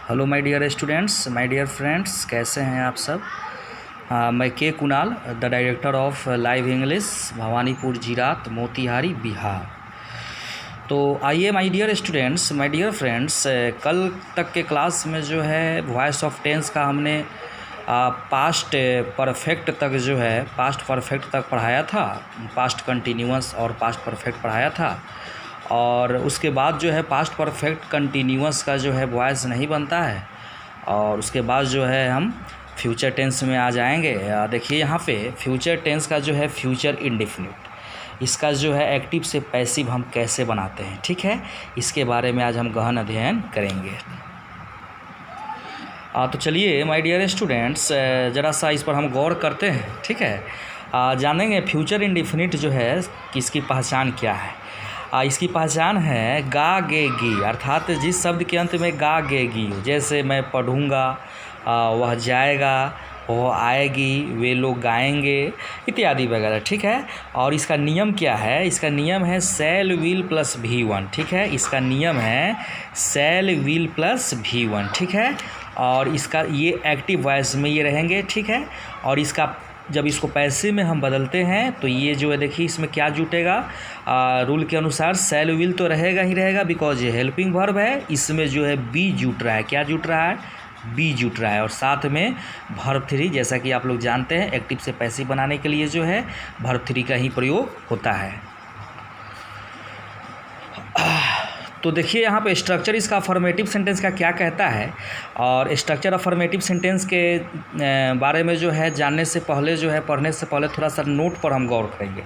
Hello my dear students, my dear friends, कैसे हैं आप सब। मैं K Kunal, the director of live English, Bhawanipur Jirat, Motihari, Bihar. तो आइए my dear students, my dear friends, कल तक के क्लास में जो है वॉइस ऑफ टेंस का हमने पास्ट परफेक्ट तक जो है पास्ट परफेक्ट तक पढ़ाया था, पास्ट कंटिन्यूअस और पास्ट परफेक्ट पढ़ाया था। और उसके बाद जो है पास्ट परफेक्ट कंटिन्यूअस का जो है वॉइस नहीं बनता है, और उसके बाद जो है हम फ्यूचर टेंस में आ जाएंगे। देखिए यहाँ पे फ्यूचर टेंस का जो है फ्यूचर इंडेफिनिट, इसका जो है एक्टिव से पैसिव हम कैसे बनाते हैं, ठीक है, इसके बारे में आज हम गहन अध्ययन करेंगे। तो चलिए माय डियर स्टूडेंट्स, ज़रा सा इस पर हम गौर करते हैं, ठीक है। जानेंगे फ्यूचर इंडेफिनिट जो है किसकी पहचान क्या है। इसकी पहचान है गा गे गी, अर्थात जिस शब्द के अंत में गा गे गी हो, जैसे मैं पढ़ूँगा, वह जाएगा, वह आएगी, वे लोग गाएंगे, इत्यादि वगैरह, ठीक है। और इसका नियम क्या है, इसका नियम है सेल विल प्लस V1, ठीक है, इसका नियम है सेल विल प्लस V1, ठीक है। और इसका ये एक्टिव वॉइस में ये रहेंगे, ठीक है। और इसका जब इसको पैसे में हम बदलते हैं तो ये जो है देखिए इसमें क्या जुटेगा, रूल के अनुसार सेल विल तो रहेगा ही रहेगा, बिकॉज ये हेल्पिंग वर्ब है, इसमें जो है बी जुट रहा है, क्या जुट रहा है, बी जुट रहा है। और साथ में वर्ब थ्री, जैसा कि आप लोग जानते हैं एक्टिव से पैसिव बनाने के लिए जो है वर्ब थ्री का ही प्रयोग होता है। तो देखिए यहाँ पे स्ट्रक्चर इसका अफर्मेटिव सेंटेंस का क्या कहता है, और स्ट्रक्चर अफर्मेटिव सेंटेंस के बारे में जो है जानने से पहले जो है पढ़ने से पहले थोड़ा सा नोट पर हम गौर करेंगे।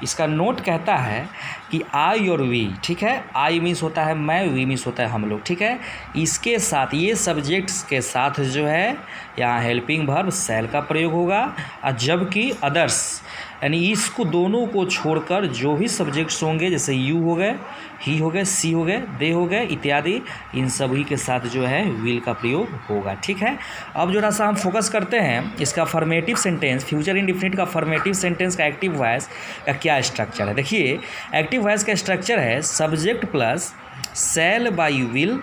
इसका नोट कहता है कि आई और वी, ठीक है, आई मीन्स होता है मैं, वी मीन्स होता है हम लोग, ठीक है। इसके साथ ये सब्जेक्ट्स के साथ जो है यहाँ हेल्पिंग वर्ब सेल का प्रयोग होगा, और जबकि अदर्स यानी इसको दोनों को छोड़कर जो भी सब्जेक्ट्स होंगे, जैसे यू हो गए, ही हो गए, सी हो गए, दे हो गए इत्यादि, इन सभी के साथ जो है विल का प्रयोग होगा, ठीक है। अब जो सा हम फोकस करते हैं इसका अफर्मेटिव सेंटेंस, फ्यूचर इंडेफिनिट का अफर्मेटिव सेंटेंस का एक्टिव वॉइस का क्या स्ट्रक्चर है। देखिए एक्टिव वॉइस का स्ट्रक्चर है subject plus shall by will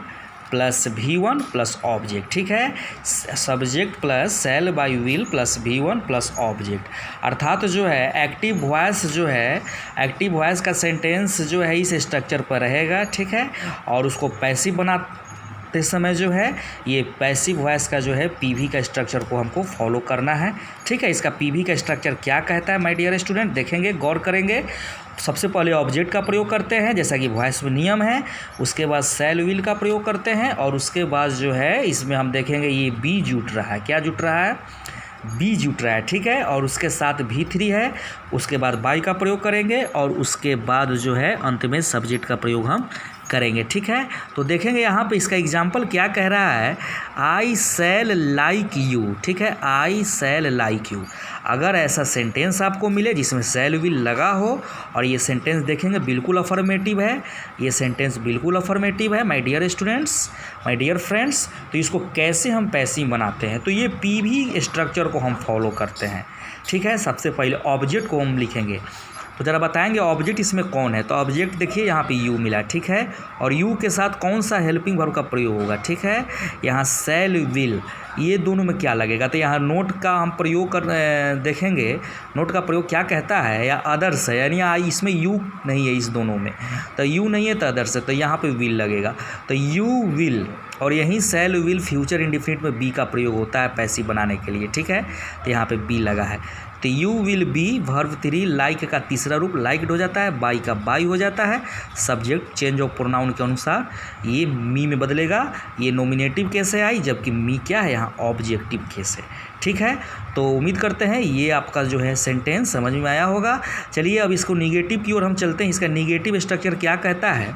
plus V1 plus object, ठीक है, subject plus shall by will plus V1 plus object. अर्थात जो है एक्टिव वॉइस जो है, एक्टिव वॉइस का सेंटेंस जो है इस स्ट्रक्चर पर रहेगा, ठीक है। और उसको पैसिव बनाते समय जो है ये पैसिव वॉइस का जो है PV का स्ट्रक्चर को हमको फॉलो करना है, ठीक है। इसका PV का स्ट्रक्चर क्या कहता है माय डियर स्टूडेंट, देखेंगे, गौर करेंगे। सबसे पहले ऑब्जेक्ट का प्रयोग करते हैं जैसा कि वॉइस में नियम है, उसके बाद सेल विल का प्रयोग करते हैं, और उसके बाद जो है इसमें हम देखेंगे ये बी जुट रहा है, क्या जुट रहा है, बी जुट रहा है, ठीक है। और उसके साथ V3 है, उसके बाद बाई का प्रयोग करेंगे, और उसके बाद जो है अंत में सब्जेक्ट का प्रयोग हम करेंगे, ठीक है। तो देखेंगे यहाँ पे इसका एग्जाम्पल क्या कह रहा है, आई सेल लाइक यू, ठीक है, आई सेल लाइक यू। अगर ऐसा सेंटेंस आपको मिले जिसमें सेल विल लगा हो, और ये सेंटेंस देखेंगे बिल्कुल अफर्मेटिव है, ये सेंटेंस बिल्कुल अफर्मेटिव है my dear students, my dear friends. तो इसको कैसे हम पैसिव बनाते हैं, तो ये PV स्ट्रक्चर को हम फॉलो करते हैं, ठीक है। सबसे पहले ऑब्जेक्ट को हम लिखेंगे, तो ज़रा बताएंगे ऑब्जेक्ट इसमें कौन है। तो ऑब्जेक्ट देखिए यहाँ पे यू मिला, ठीक है, और यू के साथ कौन सा हेल्पिंग वर्ब का प्रयोग होगा, ठीक है, यहाँ सेल विल, ये दोनों में क्या लगेगा। तो यहाँ नोट का हम प्रयोग कर देखेंगे, नोट का प्रयोग क्या कहता है, या अदर्स है, यानी इसमें यू नहीं है, इस दोनों में तो यू नहीं है तो अदर्स है, तो यहाँ पे विल लगेगा, तो यू विल, और यहीं सेल विल फ्यूचर इंडेफिनिट में बी का प्रयोग होता है पैसिव बनाने के लिए, ठीक है। तो यहाँ पे बी लगा है, तो you will be verb 3 like का तीसरा रूप लाइक्ड हो जाता है, बाई का बाई हो जाता है, सब्जेक्ट चेंज ऑफ प्रोनाउन के अनुसार ये मी में बदलेगा, ये नॉमिनेटिव केस है आई, जबकि मी क्या है यहाँ ऑब्जेक्टिव केस है, ठीक है। तो उम्मीद करते हैं ये आपका जो है सेंटेंस समझ में आया होगा। चलिए अब इसको निगेटिव की ओर हम चलते हैं। इसका निगेटिव स्ट्रक्चर क्या कहता है,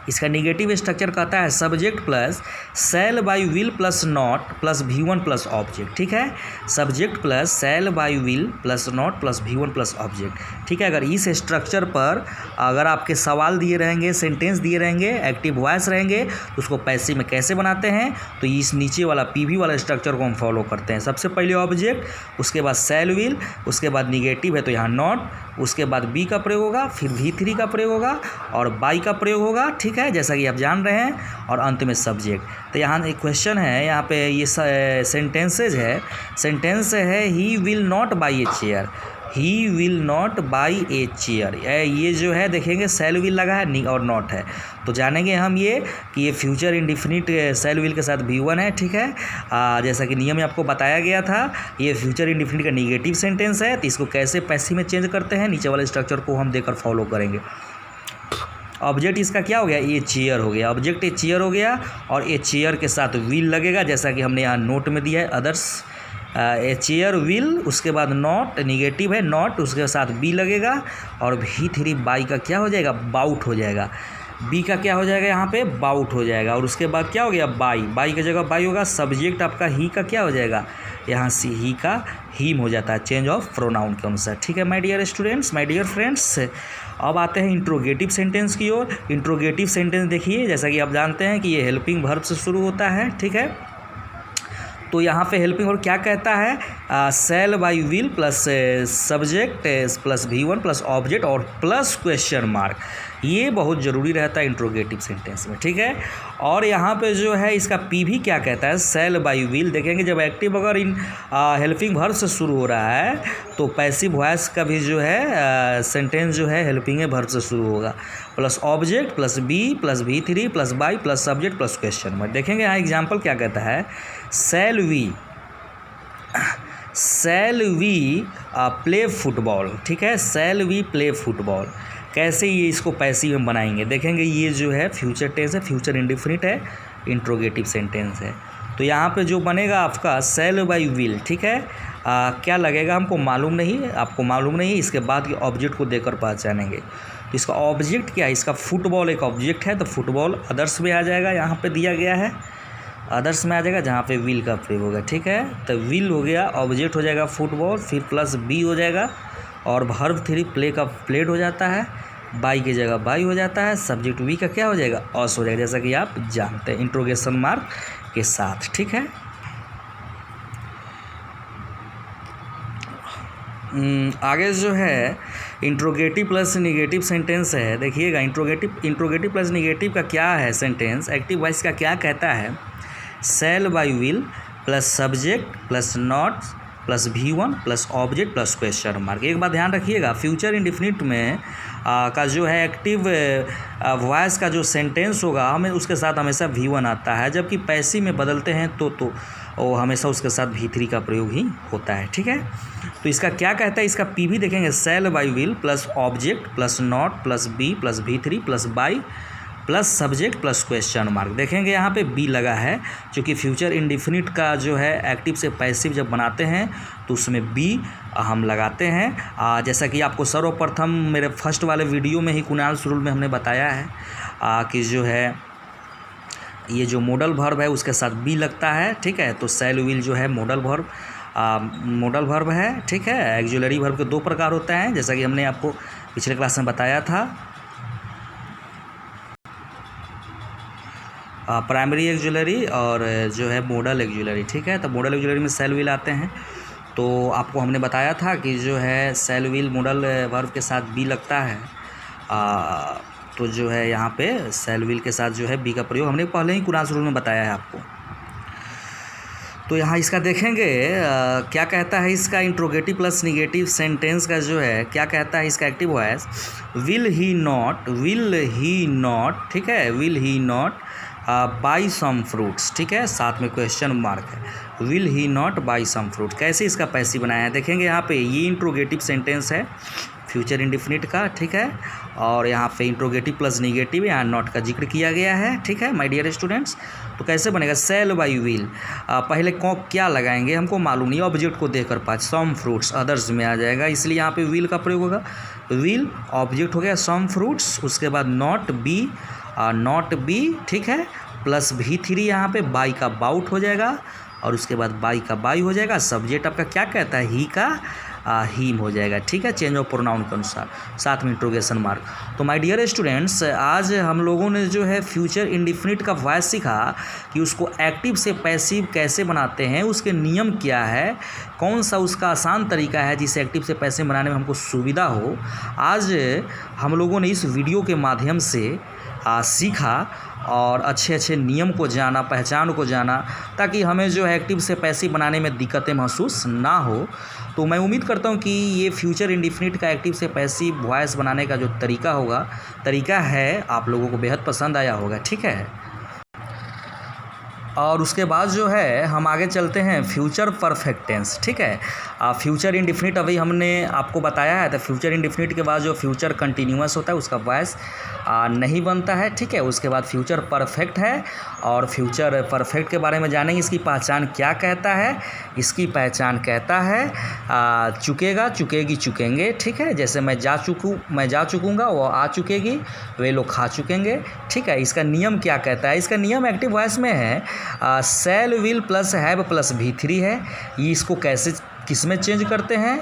इसका निगेटिव स्ट्रक्चर कहता है subject plus shall by will plus not plus V1 plus object, ठीक है, subject plus shall by will plus not plus V1 plus object, ठीक है। अगर इस स्ट्रक्चर पर अगर आपके सवाल दिए रहेंगे, सेंटेंस दिए रहेंगे, एक्टिव वॉइस रहेंगे, तो उसको पैसिव में कैसे बनाते हैं, तो इस नीचे वाला PV वाला स्ट्रक्चर को हम फॉलो करते हैं। सबसे पहले ऑब्जेक्ट, उसके बाद सेल विल, उसके बाद निगेटिव है तो यहाँ नॉट, उसके बाद बी का प्रयोग होगा, फिर V3 का प्रयोग होगा और बाई का प्रयोग होगा, ठीक है, जैसा कि आप जान रहे हैं, और अंत में सब्जेक्ट। तो यहाँ एक क्वेश्चन है, यहाँ पे ये सेंटेंसेज है, सेंटेंस है ही will not by a chair, he will not by a chair. ये जो है देखेंगे सेल विल लगा है और नॉट है, तो जानेंगे हम ये कि ये फ्यूचर इंडिफिनिट सेल विल के साथ V1 है, ठीक है। जैसा कि नियम में आपको बताया गया था, ये फ्यूचर इंडिफिनिट का निगेटिव सेंटेंस है, तो इसको कैसे पैसिव में चेंज करते हैं, नीचे वाले स्ट्रक्चर को हम देकर फॉलो करेंगे। ऑब्जेक्ट इसका क्या हो गया, ए चेयर हो गया, ऑब्जेक्ट ए चेयर हो गया, और ए चेयर के साथ विल लगेगा, जैसा कि हमने यहाँ नोट में दिया है, अदर्स ए चेयर विल, उसके बाद नॉट, निगेटिव है नॉट, उसके साथ बी लगेगा, और V3 बाई का क्या हो जाएगा, बाउट हो जाएगा, बी का क्या हो जाएगा यहाँ पे, बाउट हो जाएगा, और उसके बाद क्या हो गया, बाई, बाई की जगह बाई होगा, सब्जेक्ट आपका ही का क्या हो जाएगा, यहाँ से ही का हीम हो जाता है, चेंज ऑफ प्रोनाउन के अनुसार, ठीक है my dear students, my dear friends. अब आते हैं इंट्रोगेटिव सेंटेंस की ओर। इंट्रोगेटिव सेंटेंस देखिए, जैसा कि आप जानते हैं कि ये हेल्पिंग वर्ब से शुरू होता है, ठीक है। तो यहाँ पे हेल्पिंग वर्ब क्या कहता है, shall by will plus subject plus V1 plus object और प्लस क्वेश्चन मार्क, ये बहुत ज़रूरी रहता है इंट्रोगेटिव सेंटेंस में, ठीक है। और यहाँ पे जो है इसका P भी क्या कहता है, सेल बाई विल। देखेंगे जब एक्टिव अगर इन हेल्पिंग वर्ब से शुरू हो रहा है तो पैसिव वॉइस का भी जो है सेंटेंस जो है हेल्पिंग वर्ब से शुरू होगा, plus object plus be plus V3 plus by plus subject plus question mark. देखेंगे यहाँ एग्जाम्पल क्या कहता है, सेल वी प्ले फुटबॉल, ठीक है, सेल वी प्ले फुटबॉल। कैसे ये इसको पैसिव में बनाएंगे, देखेंगे ये जो है फ्यूचर टेंस है, फ्यूचर इंडिफिनिट है, इंट्रोगेटिव सेंटेंस है। तो यहाँ पे जो बनेगा आपका सेल बाई विल, ठीक है, क्या लगेगा हमको मालूम नहीं, आपको मालूम नहीं, इसके बाद के ऑब्जेक्ट को देकर पहचानेंगे। तो इसका ऑब्जेक्ट क्या है, इसका फुटबॉल एक ऑब्जेक्ट है, तो फुटबॉल अदर्स में आ जाएगा, यहाँ पे दिया गया है अदर्स में आ जाएगा जहाँ पे विल का प्रयोग होगा, ठीक है। तो विल हो गया, ऑब्जेक्ट हो जाएगा फुटबॉल, फिर प्लस बी हो जाएगा, और वर्ब 3 प्ले का प्लेड हो जाता है, बाई की जगह बाई हो जाता है, सब्जेक्ट वी का क्या हो जाएगा, ऑस हो जाएगा, जैसा कि आप जानते हैं इंट्रोगेशन मार्क के साथ, ठीक है। आगे जो है इंट्रोगेटिव प्लस निगेटिव सेंटेंस है, देखिएगा इंट्रोगेटिव प्लस निगेटिव का क्या है सेंटेंस, एक्टिव वॉइस का क्या कहता है, shall by will plus subject plus not plus V1 plus object plus question mark. एक बात ध्यान रखिएगा, फ्यूचर इंडिफिनिट में का जो है एक्टिव वॉइस का जो सेंटेंस होगा हमें उसके साथ हमेशा V1 आता है, जबकि पैसिव में बदलते हैं तो वो हमेशा उसके साथ V3 का प्रयोग ही होता है, ठीक है। तो इसका क्या कहता है, इसका P भी देखेंगे, shall by will plus object plus not plus be plus V3 plus by plus subject plus question mark. देखेंगे यहाँ पे बी लगा है, क्योंकि फ्यूचर इंडिफिनिट का जो है एक्टिव से पैसिव जब बनाते हैं तो उसमें बी हम लगाते हैं। जैसा कि आपको सर्वप्रथम मेरे फर्स्ट वाले वीडियो में ही कुणाल सुरुल में हमने बताया है कि जो है ये जो मॉडल वर्ब है उसके साथ बी लगता है, ठीक है। तो सेल विल जो है मॉडल वर्ब है, ठीक है। एक्जुलरी वर्ब के 2 प्रकार होते हैं, जैसा कि हमने आपको पिछले क्लास में बताया था, प्राइमरी एक्जुलरी और जो है मॉडल एक्जुलरी, ठीक है। तो मॉडल एक्जुलरी में सेल विल आते हैं, तो आपको हमने बताया था कि जो है सेल विल मॉडल वर्ब के साथ बी लगता है, तो जो है यहाँ पे सेल विल के साथ जो है बी का प्रयोग हमने पहले ही कुरान शुरू में बताया है आपको। तो यहाँ इसका देखेंगे क्या कहता है, इसका इंट्रोगेटिव प्लस निगेटिव सेंटेंस का जो है क्या कहता है, इसका active voice will he not, ठीक है, will he not buy some fruits, ठीक है, साथ में क्वेश्चन मार्क है, will he not buy some fruit. कैसे इसका पैसिव बनाया है, देखेंगे यहाँ पे ये इंट्रोगेटिव सेंटेंस है फ्यूचर इंडिफिनिट का, ठीक है, और यहाँ पे इंट्रोगेटिव प्लस निगेटिव, यहाँ नॉट का जिक्र किया गया है, ठीक है माय डियर स्टूडेंट्स। तो कैसे बनेगा, सेल बाई विल, पहले क्या लगाएंगे हमको मालूम नहीं, ऑब्जेक्ट को देकर पास सम फ्रूट्स अदर्स में आ जाएगा, इसलिए यहाँ पे विल का प्रयोग होगा, विल ऑब्जेक्ट हो गया सम फ्रूट्स, उसके बाद नॉट बी, ठीक है, प्लस V3 यहाँ पे बाई का बाउट हो जाएगा, और उसके बाद बाई का बाई हो जाएगा, सब्जेक्ट आपका क्या कहता है, ही का हिम हो जाएगा, ठीक है, चेंज ऑफ प्रोनाउन के अनुसार, साथ में इंट्रोगेशन मार्क। तो माय डियर स्टूडेंट्स, आज हम लोगों ने जो है फ्यूचर इंडिफिनिट का वॉइस सीखा कि उसको एक्टिव से पैसिव कैसे बनाते हैं, उसके नियम क्या है, कौन सा उसका आसान तरीका है जिससे एक्टिव से पैसिव बनाने में हमको सुविधा हो। आज हम लोगों ने इस वीडियो के माध्यम से सीखा और अच्छे अच्छे नियम को जाना, पहचान को जाना, ताकि हमें जो है एक्टिव से पैसिव बनाने में दिक्कतें महसूस ना हो। तो मैं उम्मीद करता हूँ कि ये फ्यूचर इंडिफिनिट का एक्टिव से पैसिव वॉइस बनाने का जो तरीका है आप लोगों को बेहद पसंद आया होगा, ठीक है। और उसके बाद जो है हम आगे चलते हैं फ्यूचर परफेक्ट टेंस, ठीक है। फ्यूचर इंडिफिनिट अभी हमने आपको बताया है, तो फ्यूचर इंडिफिनिट के बाद जो फ्यूचर कंटिन्यूअस होता है उसका वॉइस नहीं बनता है, ठीक है। उसके बाद फ्यूचर परफेक्ट है, और फ्यूचर परफेक्ट के बारे में जानेंगे, इसकी पहचान क्या कहता है। इसकी पहचान कहता है चुकेगा, चुकेगी, चुकेंगे, ठीक है। जैसे मैं जा चुकूँगा, वो आ चुकेगी, वे लोग खा चुकेंगे, ठीक है। इसका नियम क्या कहता है, इसका नियम एक्टिव वॉइस में है shall will plus have plus V3 है। ये इसको कैसे किस में चेंज करते हैं,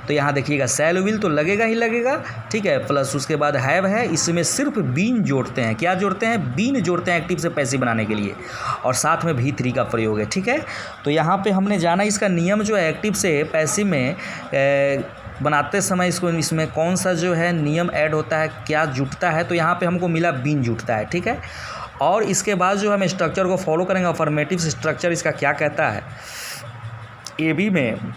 तो यहाँ देखिएगा सेल विल तो लगेगा ही लगेगा, ठीक है, प्लस उसके बाद हैव है, इसमें सिर्फ बीन जोड़ते हैं। क्या जोड़ते हैं? बीन जोड़ते हैं एक्टिव से पैसिव बनाने के लिए, और साथ में V3 का प्रयोग है, ठीक है। तो यहाँ पे हमने जाना इसका नियम जो है एक्टिव से पैसिव में बनाते समय इसमें कौन सा जो है नियम ऐड होता है, क्या जुटता है। तो यहाँ पे हमको मिला बीन जुटता है, ठीक है। और इसके बाद जो हम स्ट्रक्चर को फॉलो करेंगे, अफर्मेटिव स्ट्रक्चर इसका क्या कहता है। AB में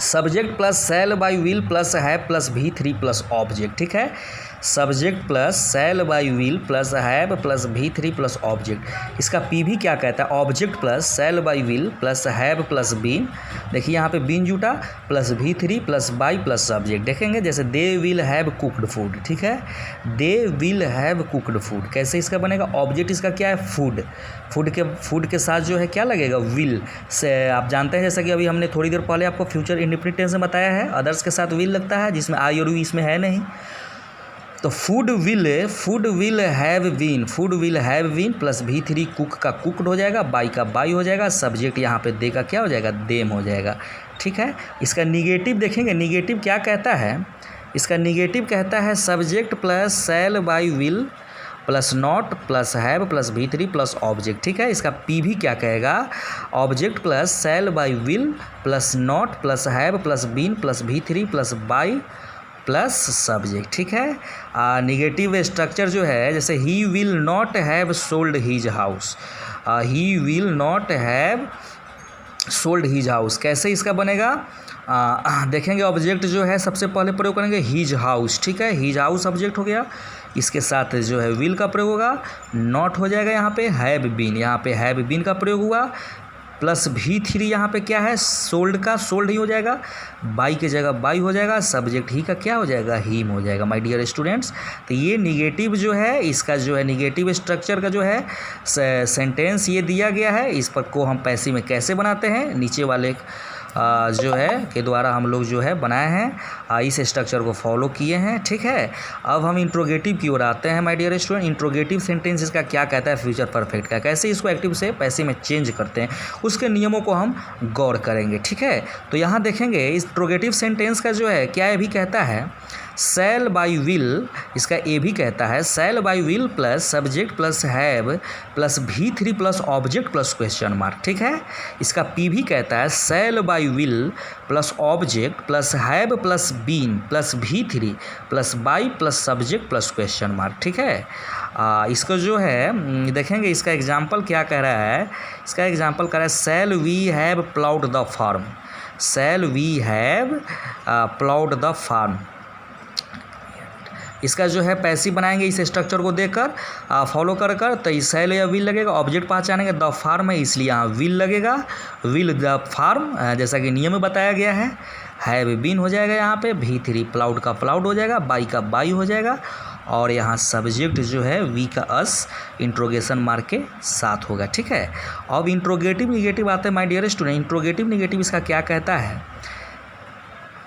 subject plus shall by will plus have plus V3 plus object, ठीक है। Subject plus shall by will plus have plus V3 plus object. इसका PV क्या कहता है, object plus shall by will plus have plus been. देखिए यहाँ पे been जुटा, plus V3 plus by plus subject. देखेंगे जैसे they will have cooked food, ठीक है, they will have cooked food. कैसे इसका बनेगा, ऑब्जेक्ट इसका क्या है, फूड। फूड के साथ जो है क्या लगेगा, विल से। आप जानते हैं जैसा कि अभी हमने थोड़ी देर पहले आपको फ्यूचर इंडिफिनिट टेंस में बताया है, अदर्स के साथ विल लगता है, जिसमें आई और वी इसमें है नहीं। तो food will have been plus V3 cook का कुकड हो जाएगा, बाई का बाई हो जाएगा, सब्जेक्ट यहाँ पे दे का क्या हो जाएगा, देम हो जाएगा, ठीक है। इसका निगेटिव देखेंगे, निगेटिव क्या कहता है। इसका निगेटिव कहता है subject plus shall by will plus not plus have plus V3 plus object, ठीक है। इसका PV क्या कहेगा, object plus shall by will plus not plus have plus been plus V3 plus by plus subject, ठीक है। Negative structure जो है, जैसे he will not have sold his house, he will not have sold his house. कैसे इसका बनेगा, देखेंगे object जो है सबसे पहले प्रयोग करेंगे हीज हाउस, ठीक है, हीज हाउस ऑब्जेक्ट हो गया। इसके साथ जो है विल का प्रयोग होगा, नॉट हो जाएगा, यहाँ पे हैव बीन, यहाँ पे हैव बीन का प्रयोग हुआ, प्लस V3 यहाँ पे क्या है, सोल्ड का सोल्ड ही हो जाएगा, बाई की जगह बाई हो जाएगा, सब्जेक्ट ही का क्या हो जाएगा, हीम हो जाएगा। माय डियर स्टूडेंट्स, तो ये निगेटिव जो है, इसका जो है निगेटिव स्ट्रक्चर का जो है सेंटेंस ये दिया गया है। इस पर को हम पैसिव में कैसे बनाते हैं, नीचे वाले जो है के द्वारा हम लोग जो है बनाए हैं, इस स्ट्रक्चर को फॉलो किए हैं, ठीक है। अब हम इंट्रोगेटिव की ओर आते हैं my dear student. Interrogative sentence इसका क्या कहता है, फ्यूचर परफेक्ट का, कैसे इसको एक्टिव से पैसिव में चेंज करते हैं, उसके नियमों को हम गौर करेंगे, ठीक है। तो यहाँ देखेंगे इंट्रोगेटिव सेंटेंस का जो है क्या ये भी कहता है, सेल बाई विल, इसका ए भी कहता है shall by will plus subject plus have plus V3 plus object plus question mark, ठीक है। इसका P भी कहता है shall by will plus object plus have plus been plus V3 plus by plus subject plus question mark, ठीक है। इसको जो है देखेंगे, इसका एग्जाम्पल क्या कह रहा है, इसका एग्जाम्पल कह रहा है shall we have ploughed the farm, shall we have ploughed the farm. इसका जो है पैसिव बनाएंगे इस स्ट्रक्चर को देखकर, फॉलो कर तो सेल या विल लगेगा, ऑब्जेक्ट पहचानेंगे द फार्म है इसलिए यहाँ विल लगेगा, विल द फार्म, जैसा कि नियम में बताया गया है। हैव बीन हो जाएगा, यहाँ पे V3 प्लाउड का प्लाउड हो जाएगा, बाई का बाई हो जाएगा, और यहाँ सब्जेक्ट जो है वी का अस इंट्रोगेशन मार्क के साथ होगा, ठीक है। अब इंट्रोगेटिव निगेटिव आते हैं my dear student. Interrogative negative इसका क्या कहता है,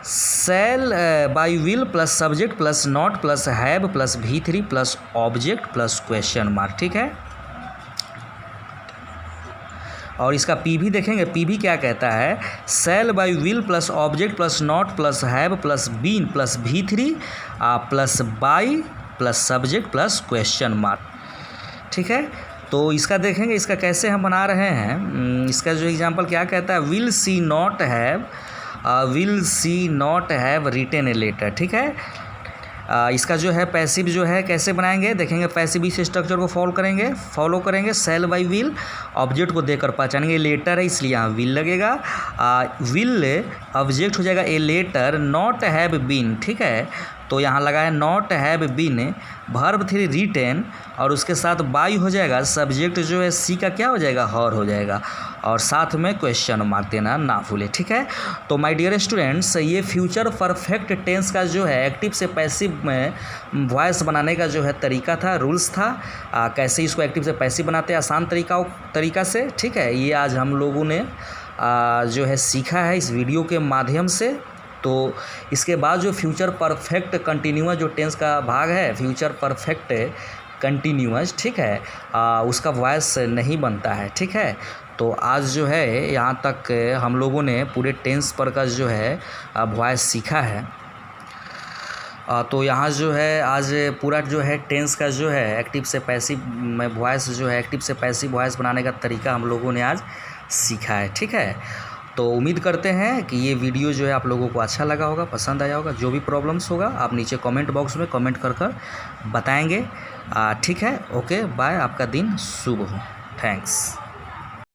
shall by will plus subject plus not plus have plus V3 plus object plus question mark, ठीक है। और इसका पी भी देखेंगे, पी भी क्या कहता है, shall by will plus object plus not plus have plus been plus V3 plus by plus subject plus question mark. ठीक है, तो इसका देखेंगे इसका कैसे हम बना रहे हैं। इसका जो एग्जांपल क्या कहता है, will she not have written a letter. ठीक है, इसका जो है पैसिव जो है कैसे बनाएंगे देखेंगे, पैसिव इस स्ट्रक्चर को फॉलो करेंगे। सेल बाय विल, ऑब्जेक्ट को देकर पहचानेंगे, लेटर है इसलिए यहाँ विल लगेगा। विल ऑब्जेक्ट हो जाएगा a letter, not have been. ठीक है, तो यहाँ लगा है not have been, verb 3 written और उसके साथ बाई हो जाएगा, सब्जेक्ट जो है सी का क्या हो जाएगा, हर हो जाएगा और साथ में क्वेश्चन मार्क देना ना भूले। ठीक है, तो माय डियर स्टूडेंट्स, ये फ्यूचर परफेक्ट टेंस का जो है एक्टिव से पैसिव में वॉइस बनाने का जो है तरीका था, रूल्स था। कैसे इसको एक्टिव से पैसिव बनाते हैं आसान तरीका से। ठीक है, ये आज हम लोगों ने जो है सीखा है इस वीडियो के माध्यम से। तो इसके बाद जो फ्यूचर परफेक्ट कंटिन्यूअस जो टेंस का भाग है, फ्यूचर परफेक्ट कंटिन्यूअस, ठीक है, उसका वॉइस नहीं बनता है। ठीक है, तो आज जो है यहाँ तक हम लोगों ने पूरे टेंस पर का जो है वॉइस सीखा है। तो यहाँ जो है आज पूरा जो है टेंस का जो है एक्टिव से पैसिव में वॉइस जो है, एक्टिव से पैसिव वॉइस बनाने का तरीका हम लोगों ने आज सीखा है। ठीक है, तो उम्मीद करते हैं कि ये वीडियो जो है आप लोगों को अच्छा लगा होगा, पसंद आया होगा। जो भी प्रॉब्लम्स होगा आप नीचे कमेंट बॉक्स में कमेंट कर बताएंगे। ठीक है, ओके बाय, आपका दिन शुभ हो। थैंक्स।